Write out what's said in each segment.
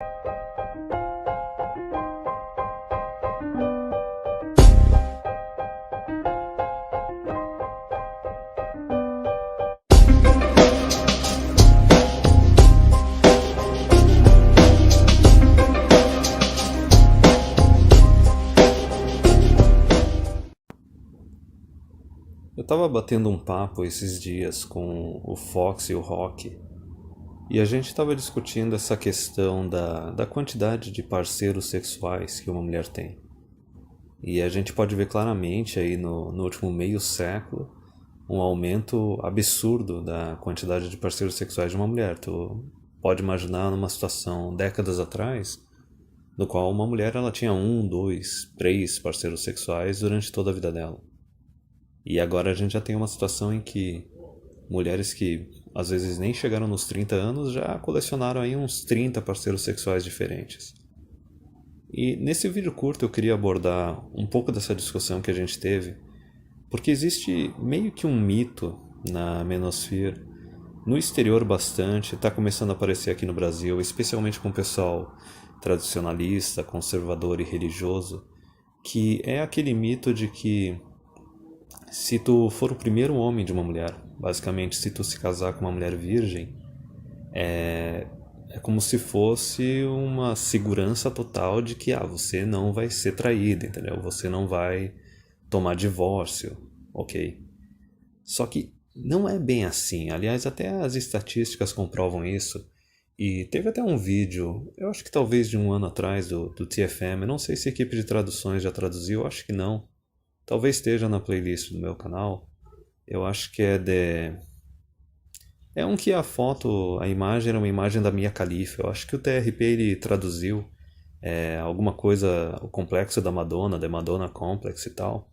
Eu tava batendo um papo esses dias com o Fox e o Rock e a gente tava discutindo essa questão da quantidade de parceiros sexuais que uma mulher tem. E a gente pode ver claramente aí no último meio século um aumento absurdo da quantidade de parceiros sexuais de uma mulher. Tu pode imaginar numa situação décadas atrás, no qual uma mulher ela tinha um, dois, três parceiros sexuais durante toda a vida dela. E agora a gente já tem uma situação em que mulheres que às vezes nem chegaram nos 30 anos já colecionaram aí uns 30 parceiros sexuais diferentes. E nesse vídeo curto eu queria abordar um pouco dessa discussão que a gente teve, porque existe meio que um mito na menosphere, no exterior bastante, está começando a aparecer aqui no Brasil, especialmente com o pessoal tradicionalista, conservador e religioso, que é aquele mito de que se tu for o primeiro homem de uma mulher, basicamente se tu se casar com uma mulher virgem, é como se fosse uma segurança total de que você não vai ser traída, entendeu? Você não vai tomar divórcio, ok? Só que não é bem assim. Aliás, até as estatísticas comprovam isso. E teve até um vídeo, eu acho que talvez de um ano atrás, do TFM. Eu não sei se a equipe de traduções já traduziu, eu acho que não. Talvez esteja na playlist do meu canal. Eu acho que é um que a foto, a imagem era uma imagem da Mia Khalifa. Eu acho que o TRP ele traduziu alguma coisa, o complexo da Madonna, The Madonna Complex e tal.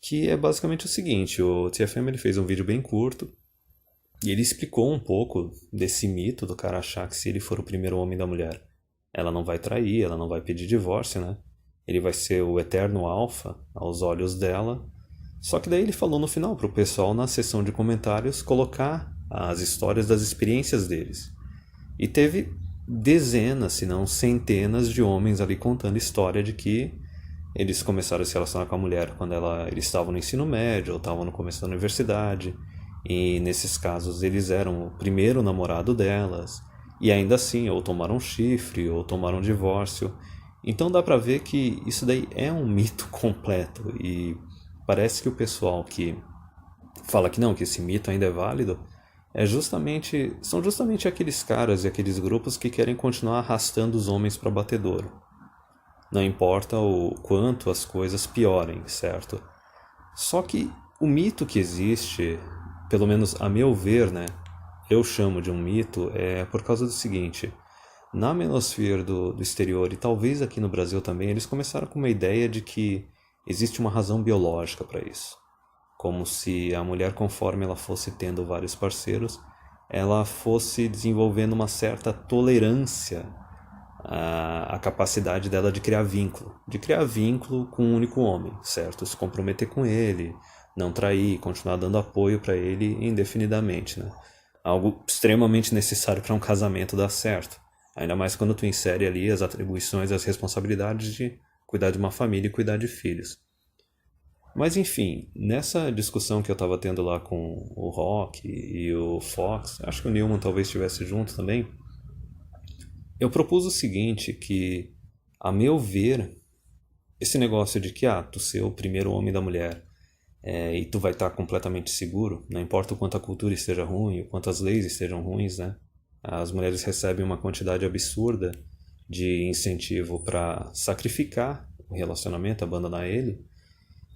Que é basicamente o seguinte, o TFM ele fez um vídeo bem curto e ele explicou um pouco desse mito do cara achar que se ele for o primeiro homem da mulher, ela não vai trair, ela não vai pedir divórcio, né? Ele vai ser o eterno alfa aos olhos dela. Só que daí ele falou no final pro pessoal na seção de comentários colocar as histórias das experiências deles. E teve dezenas, se não centenas de homens ali contando história de que eles começaram a se relacionar com a mulher quando eles estavam no ensino médio ou estavam no começo da universidade. E nesses casos eles eram o primeiro namorado delas. E ainda assim, ou tomaram chifre, ou tomaram divórcio. Então dá pra ver que isso daí é um mito completo. E parece que o pessoal que fala que não, que esse mito ainda é válido, são justamente aqueles caras e aqueles grupos que querem continuar arrastando os homens para batedouro. Não importa o quanto as coisas piorem, certo? Só que o mito que existe, pelo menos a meu ver, né, eu chamo de um mito, é por causa do seguinte: na menosphere do exterior, e talvez aqui no Brasil também, eles começaram com uma ideia de que existe uma razão biológica para isso. Como se a mulher, conforme ela fosse tendo vários parceiros, ela fosse desenvolvendo uma certa tolerância à capacidade dela de criar vínculo com um único homem, certo? Se comprometer com ele, não trair, continuar dando apoio para ele indefinidamente, né? Algo extremamente necessário para um casamento dar certo. Ainda mais quando tu insere ali as atribuições, as responsabilidades de cuidar de uma família e cuidar de filhos. Mas enfim, nessa discussão que eu estava tendo lá com o Rock e o Fox, acho que o Newman talvez estivesse junto também, eu propus o seguinte, que, a meu ver, esse negócio de que tu ser o primeiro homem da mulher e tu vai estar completamente seguro, não importa o quanto a cultura esteja ruim, o quanto as leis estejam ruins, né? As mulheres recebem uma quantidade absurda de incentivo para sacrificar o relacionamento, abandonar ele.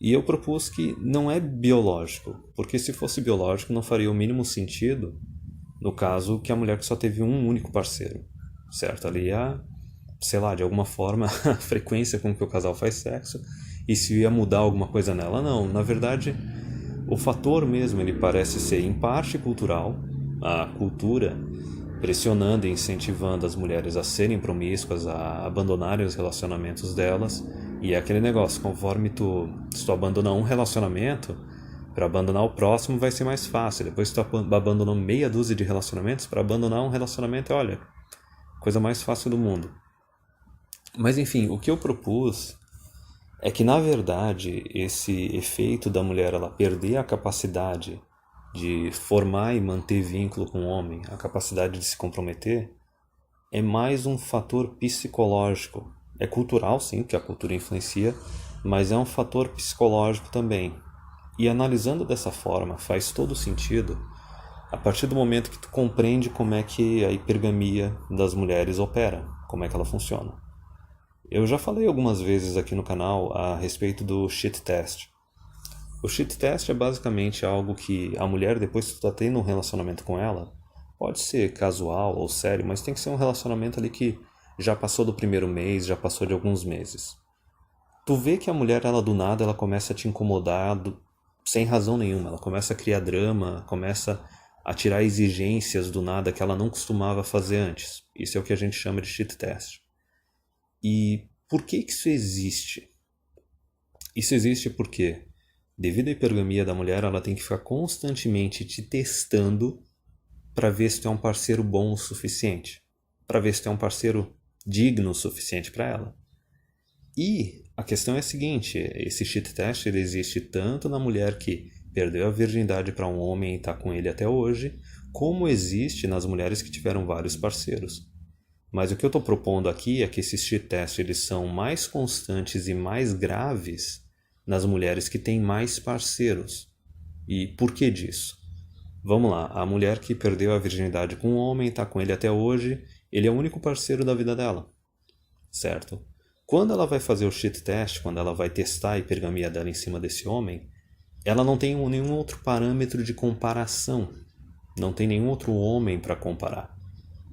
E eu propus que não é biológico, porque se fosse biológico não faria o mínimo sentido no caso que a mulher só teve um único parceiro, certo? Ali sei lá, de alguma forma, a frequência com que o casal faz sexo e se ia mudar alguma coisa nela. Não, na verdade, o fator mesmo ele parece ser em parte cultural, a cultura pressionando e incentivando as mulheres a serem promíscuas, a abandonarem os relacionamentos delas. E é aquele negócio, se tu abandonar um relacionamento, para abandonar o próximo vai ser mais fácil. Depois tu abandonou meia dúzia de relacionamentos, para abandonar um relacionamento, olha, Coisa mais fácil do mundo. Mas enfim, o que eu propus é que, na verdade, esse efeito da mulher ela perder a capacidade de formar e manter vínculo com o homem, a capacidade de se comprometer, é mais um fator psicológico. É cultural, sim, porque a cultura influencia, mas é um fator psicológico também. E analisando dessa forma, faz todo sentido a partir do momento que tu compreende como é que a hipergamia das mulheres opera, como é que ela funciona. Eu já falei algumas vezes aqui no canal a respeito do shit test. O shit test é basicamente algo que a mulher, depois que tu tá tendo um relacionamento com ela, pode ser casual ou sério, mas tem que ser um relacionamento ali que já passou do primeiro mês, já passou de alguns meses. Tu vê que a mulher, ela do nada, ela começa a te incomodar sem razão nenhuma. Ela começa a criar drama, começa a tirar exigências do nada que ela não costumava fazer antes. Isso é o que a gente chama de shit test. E por que isso existe? Isso existe porque, devido à hipergamia da mulher, ela tem que ficar constantemente te testando para ver se tu é um parceiro bom o suficiente, para ver se tu é um parceiro digno o suficiente para ela. E a questão é a seguinte, esse shit test ele existe tanto na mulher que perdeu a virgindade para um homem e está com ele até hoje, como existe nas mulheres que tiveram vários parceiros. Mas o que eu estou propondo aqui é que esses shit tests eles são mais constantes e mais graves nas mulheres que têm mais parceiros. E por que disso? Vamos lá, a mulher que perdeu a virgindade com um homem, está com ele até hoje, ele é o único parceiro da vida dela, certo? Quando ela vai fazer o shit test, quando ela vai testar a hipergamia dela em cima desse homem, ela não tem nenhum outro parâmetro de comparação, não tem nenhum outro homem para comparar.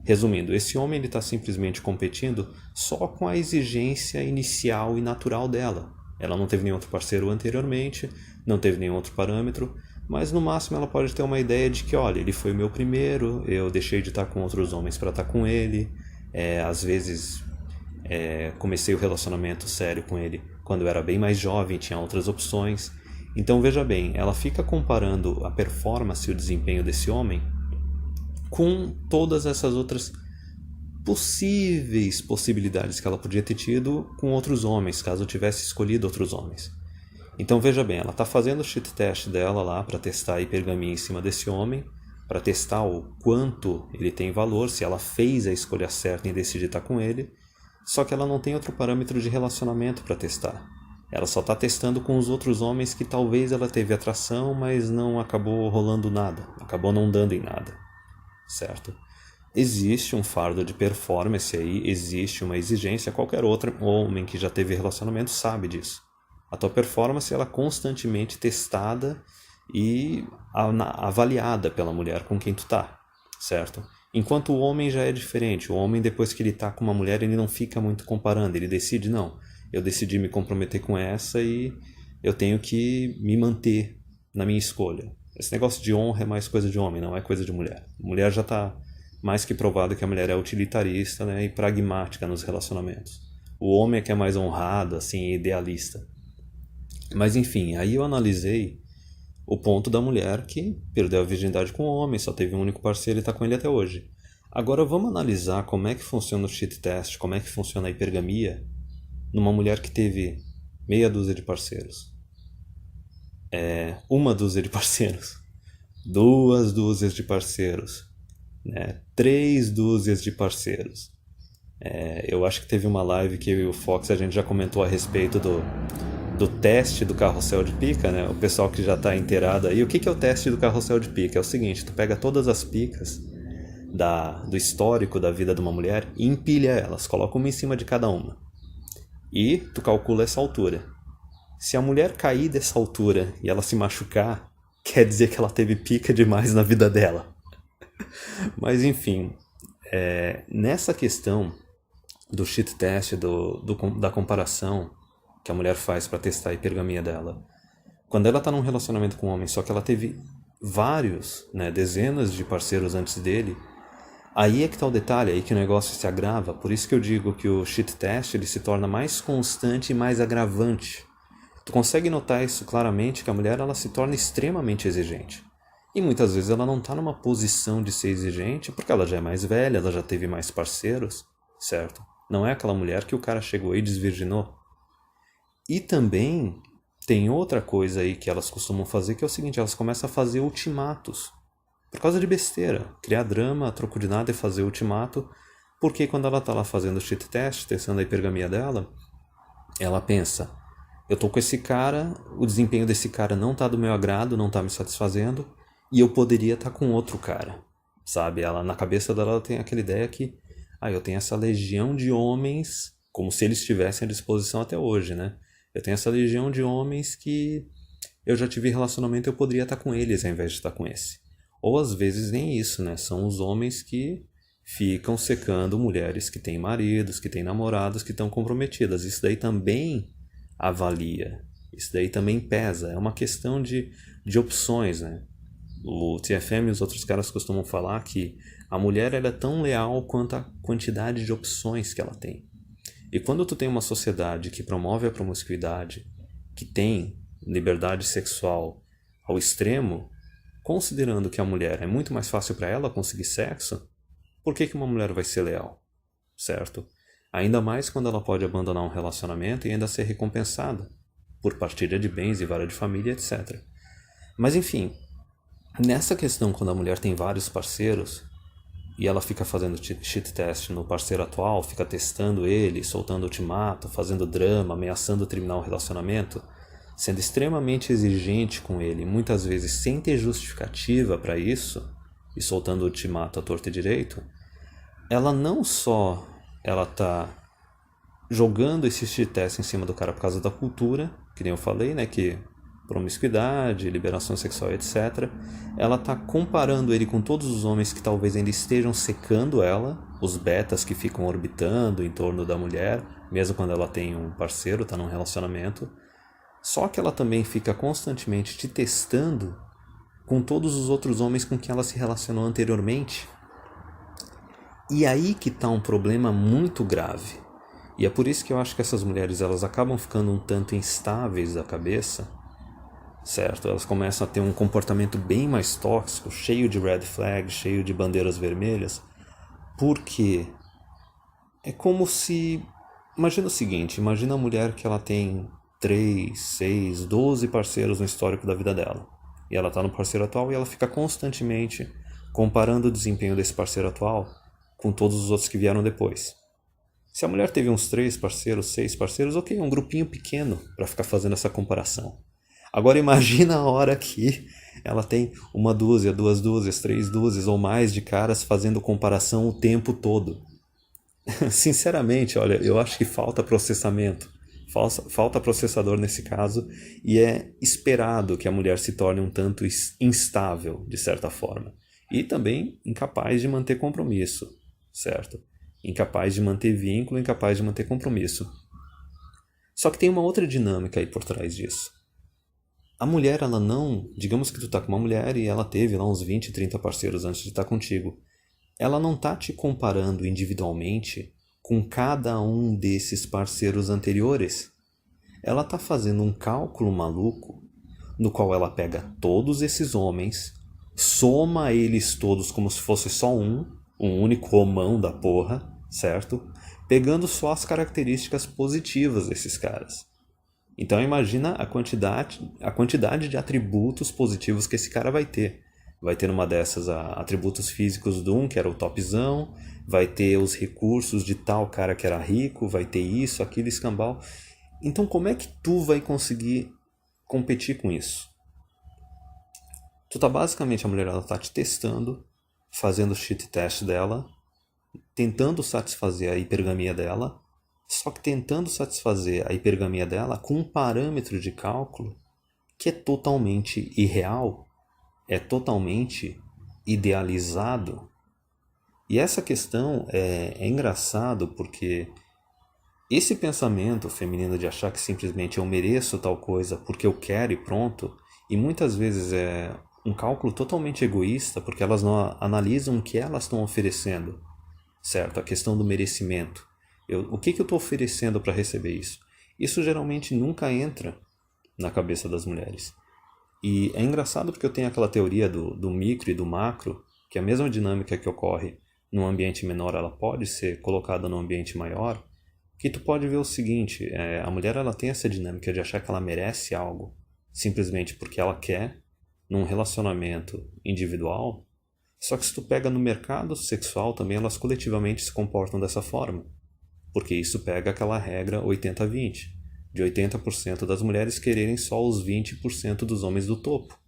Resumindo, esse homem está simplesmente competindo só com a exigência inicial e natural dela. Ela não teve nenhum outro parceiro anteriormente, não teve nenhum outro parâmetro, mas no máximo ela pode ter uma ideia de que, olha, ele foi o meu primeiro, eu deixei de estar com outros homens para estar com ele, às vezes comecei o relacionamento sério com ele quando eu era bem mais jovem, tinha outras opções. Então veja bem, ela fica comparando a performance e o desempenho desse homem com todas essas outras possíveis possibilidades que ela podia ter tido com outros homens, caso eu tivesse escolhido outros homens. Então veja bem, ela está fazendo o shit test dela lá para testar a hipergamia em cima desse homem, para testar o quanto ele tem valor, se ela fez a escolha certa em decidir estar com ele, só que ela não tem outro parâmetro de relacionamento para testar. Ela só está testando com os outros homens que talvez ela teve atração, mas não acabou rolando nada, acabou não dando em nada, certo? Existe um fardo de performance aí, existe uma exigência, qualquer outro homem que já teve relacionamento sabe disso. A tua performance ela é constantemente testada e avaliada pela mulher com quem tu tá, certo? Enquanto o homem já é diferente, o homem depois que ele tá com uma mulher ele não fica muito comparando, ele decide, não, eu decidi me comprometer com essa e eu tenho que me manter na minha escolha. Esse negócio de honra é mais coisa de homem, não é coisa de mulher. Mulher já tá mais que provado que a mulher é utilitarista, né, e pragmática nos relacionamentos. O homem é que é mais honrado, assim, idealista. Mas enfim, aí eu analisei o ponto da mulher que perdeu a virgindade com o homem, só teve um único parceiro e está com ele até hoje. Agora vamos analisar como é que funciona o shit test, como é que funciona a hipergamia numa mulher que teve meia dúzia de parceiros. Uma dúzia de parceiros. 2 dúzias de parceiros. 3 dúzias de parceiros. Eu acho que teve uma live que eu e o Fox a gente já comentou a respeito do teste do carrossel de pica, né? O pessoal que já está inteirado aí. O que é o teste do carrossel de pica? É o seguinte, tu pega todas as picas do histórico da vida de uma mulher e empilha elas, coloca uma em cima de cada uma. E tu calcula essa altura. Se a mulher cair dessa altura e ela se machucar, quer dizer que ela teve pica demais na vida dela. Mas enfim, nessa questão do shit test, da comparação que a mulher faz para testar a hipergamia dela, quando ela está num relacionamento com um homem, só que ela teve vários, dezenas de parceiros antes dele, aí é que está o detalhe, aí que o negócio se agrava. Por isso que eu digo que o shit test ele se torna mais constante e mais agravante. Tu consegue notar isso claramente, que a mulher ela se torna extremamente exigente. E muitas vezes ela não está numa posição de ser exigente porque ela já é mais velha, ela já teve mais parceiros, certo? Não é aquela mulher que o cara chegou e desvirginou. E também tem outra coisa aí que elas costumam fazer, que é o seguinte, elas começam a fazer ultimatos. Por causa de besteira. Criar drama a troco de nada e fazer ultimato. Porque quando ela tá lá fazendo o cheat test, testando a hipergamia dela, ela pensa, eu tô com esse cara, o desempenho desse cara não tá do meu agrado, não tá me satisfazendo, e eu poderia estar com outro cara. Sabe? Ela, na cabeça dela, ela tem aquela ideia que, eu tenho essa legião de homens, como se eles estivessem à disposição até hoje, né? Eu tenho essa legião de homens que eu já tive relacionamento e eu poderia estar com eles ao invés de estar com esse. Ou às vezes nem isso, né? São os homens que ficam secando mulheres que têm maridos, que têm namorados, que estão comprometidas. Isso daí também avalia. Isso daí também pesa. É uma questão de opções, né? O TFM e os outros caras costumam falar que a mulher ela é tão leal quanto a quantidade de opções que ela tem. E quando tu tem uma sociedade que promove a promiscuidade, que tem liberdade sexual ao extremo, considerando que a mulher é muito mais fácil para ela conseguir sexo, por que uma mulher vai ser leal? Certo? Ainda mais quando ela pode abandonar um relacionamento e ainda ser recompensada por partilha de bens e vara de família, etc. Mas enfim, nessa questão quando a mulher tem vários parceiros e ela fica fazendo cheat test no parceiro atual, fica testando ele, soltando ultimato, fazendo drama, ameaçando terminar o relacionamento, sendo extremamente exigente com ele, muitas vezes sem ter justificativa para isso, e soltando ultimato à torta e direito, ela não só ela tá jogando esse cheat test em cima do cara por causa da cultura, que nem eu falei, né, que promiscuidade, liberação sexual, etc. Ela tá comparando ele com todos os homens que talvez ainda estejam secando ela, os betas que ficam orbitando em torno da mulher, mesmo quando ela tem um parceiro, tá num relacionamento. Só que ela também fica constantemente te testando com todos os outros homens com quem ela se relacionou anteriormente. E aí que tá um problema muito grave. E é por isso que eu acho que essas mulheres elas acabam ficando um tanto instáveis da cabeça, certo? Elas começam a ter um comportamento bem mais tóxico, cheio de red flags, cheio de bandeiras vermelhas, porque é como se... Imagina o seguinte, imagina a mulher que ela tem 3, 6, 12 parceiros no histórico da vida dela. E ela está no parceiro atual e ela fica constantemente comparando o desempenho desse parceiro atual com todos os outros que vieram depois. Se a mulher teve uns 3 parceiros, 6 parceiros, ok, um grupinho pequeno para ficar fazendo essa comparação. Agora imagina a hora que ela tem uma dúzia, 2 dúzias, 3 dúzias ou mais de caras fazendo comparação o tempo todo. Sinceramente, olha, eu acho que falta processamento. Falta processador nesse caso e é esperado que a mulher se torne um tanto instável, de certa forma. E também incapaz de manter compromisso, certo? Incapaz de manter vínculo, incapaz de manter compromisso. Só que tem uma outra dinâmica aí por trás disso. A mulher, ela não... Digamos que tu tá com uma mulher e ela teve lá uns 20, 30 parceiros antes de estar contigo. Ela não tá te comparando individualmente com cada um desses parceiros anteriores. Ela tá fazendo um cálculo maluco no qual ela pega todos esses homens, soma eles todos como se fosse só um único homão da porra, certo? Pegando só as características positivas desses caras. Então imagina a quantidade de atributos positivos que esse cara vai ter. Vai ter numa dessas atributos físicos do um, que era o topzão, vai ter os recursos de tal cara que era rico, vai ter isso, aquilo, escambau. Então como é que tu vai conseguir competir com isso? Tu tá basicamente, a mulher ela tá te testando, fazendo o cheat test dela, tentando satisfazer a hipergamia dela, só que tentando satisfazer a hipergamia dela com um parâmetro de cálculo que é totalmente irreal, é totalmente idealizado. E essa questão é engraçado porque esse pensamento feminino de achar que simplesmente eu mereço tal coisa porque eu quero e pronto, e muitas vezes é um cálculo totalmente egoísta porque elas não analisam o que elas estão oferecendo, certo? A questão do merecimento. O que eu estou oferecendo para receber isso? Isso geralmente nunca entra na cabeça das mulheres. E é engraçado porque eu tenho aquela teoria do micro e do macro, que a mesma dinâmica que ocorre num ambiente menor, ela pode ser colocada num ambiente maior, que tu pode ver o seguinte, a mulher ela tem essa dinâmica de achar que ela merece algo simplesmente porque ela quer, num relacionamento individual, só que se tu pega no mercado sexual também, elas coletivamente se comportam dessa forma, porque isso pega aquela regra 80-20, de 80% das mulheres quererem só os 20% dos homens do topo.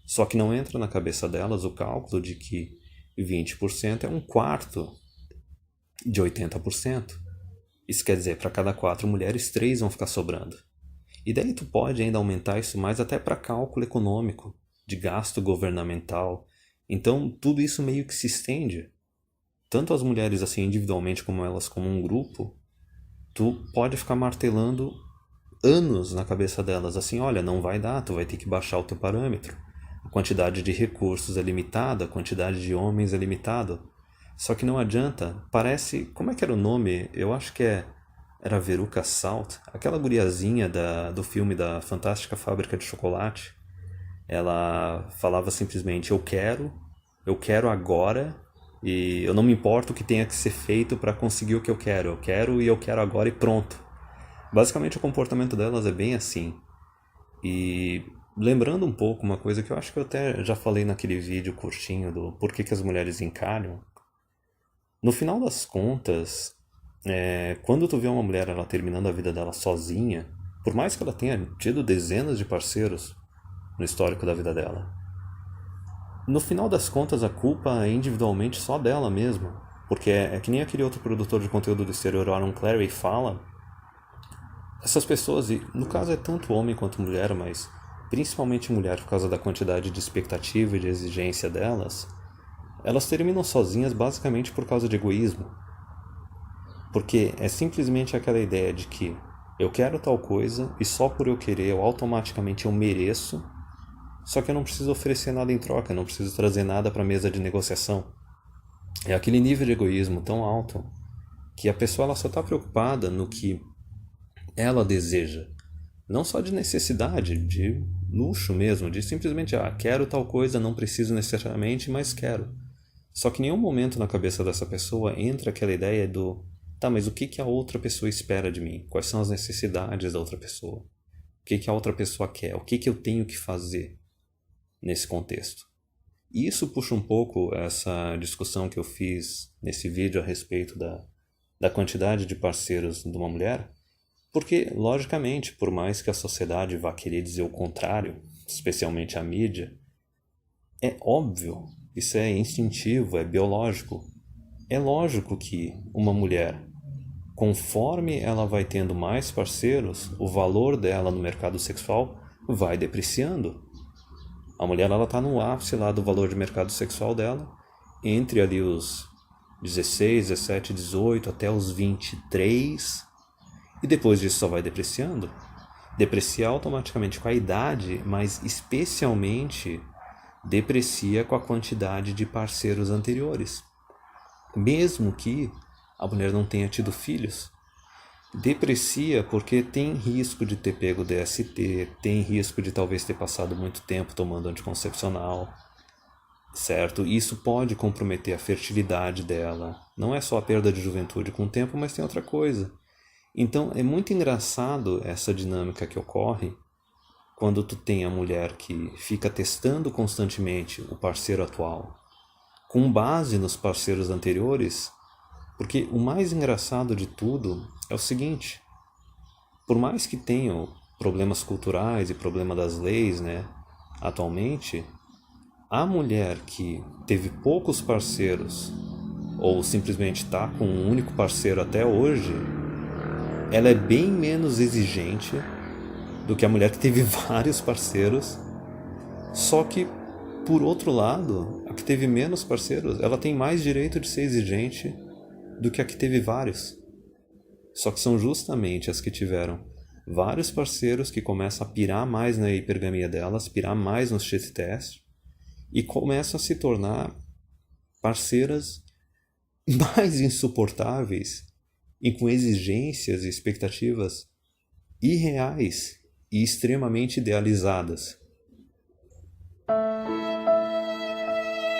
Só que não entra na cabeça delas o cálculo de que 20% é um quarto de 80%. Isso quer dizer, para cada 4 mulheres, 3 vão ficar sobrando. E daí tu pode ainda aumentar isso mais até para cálculo econômico, de gasto governamental. Então tudo isso meio que se estende. Tanto as mulheres assim individualmente como elas como um grupo, tu pode ficar martelando anos na cabeça delas, assim, olha, não vai dar, tu vai ter que baixar o teu parâmetro. A quantidade de recursos é limitada, a quantidade de homens é limitada. Só que não adianta, parece, como é que era o nome? Eu acho que era Veruca Salt, aquela guriazinha do filme da Fantástica Fábrica de Chocolate. Ela falava simplesmente, eu quero agora, e eu não me importo o que tenha que ser feito para conseguir o que eu quero e eu quero agora e pronto. Basicamente o comportamento delas é bem assim. E lembrando um pouco uma coisa que eu acho que eu até já falei naquele vídeo curtinho do porquê que as mulheres encalham. No final das contas, quando tu vê uma mulher ela terminando a vida dela sozinha, por mais que ela tenha tido dezenas de parceiros no histórico da vida dela, no final das contas a culpa é individualmente só dela mesma. Porque é que nem aquele outro produtor de conteúdo do exterior, Aaron Clarey, fala. Essas pessoas, e no caso é tanto homem quanto mulher, mas principalmente mulher por causa da quantidade de expectativa e de exigência delas, elas terminam sozinhas basicamente por causa de egoísmo. Porque é simplesmente aquela ideia de que eu quero tal coisa e só por eu querer eu automaticamente eu mereço, só que eu não preciso oferecer nada em troca, eu não preciso trazer nada para a mesa de negociação. É aquele nível de egoísmo tão alto que a pessoa ela só está preocupada no que ela deseja. Não só de necessidade, de luxo mesmo, de simplesmente, quero tal coisa, não preciso necessariamente, mas quero. Só que em nenhum momento na cabeça dessa pessoa entra aquela ideia do, tá, mas o que que a outra pessoa espera de mim? Quais são as necessidades da outra pessoa? O que que a outra pessoa quer? O que que eu tenho que fazer nesse contexto? E isso puxa um pouco essa discussão que eu fiz nesse vídeo a respeito da quantidade de parceiros de uma mulher, porque, logicamente, por mais que a sociedade vá querer dizer o contrário, especialmente a mídia, é óbvio, isso é instintivo, é biológico. É lógico que uma mulher, conforme ela vai tendo mais parceiros, o valor dela no mercado sexual vai depreciando. A mulher ela está no ápice lá do valor de mercado sexual dela, entre ali os 16, 17, 18 até os 23, e depois disso só vai depreciando. Deprecia automaticamente com a idade, mas especialmente deprecia com a quantidade de parceiros anteriores. Mesmo que a mulher não tenha tido filhos, deprecia porque tem risco de ter pego DST, tem risco de talvez ter passado muito tempo tomando anticoncepcional, certo? Isso pode comprometer a fertilidade dela. Não é só a perda de juventude com o tempo, mas tem outra coisa. Então é muito engraçado essa dinâmica que ocorre quando tu tem a mulher que fica testando constantemente o parceiro atual com base nos parceiros anteriores, porque o mais engraçado de tudo é o seguinte, por mais que tenham problemas culturais e problema das leis, né, atualmente, a mulher que teve poucos parceiros ou simplesmente está com um único parceiro até hoje, ela é bem menos exigente do que a mulher que teve vários parceiros, só que, por outro lado, a que teve menos parceiros, ela tem mais direito de ser exigente do que a que teve vários. Só que são justamente as que tiveram vários parceiros que começam a pirar mais na hipergamia delas, pirar mais nos shit test, e começam a se tornar parceiras mais insuportáveis e com exigências e expectativas irreais e extremamente idealizadas.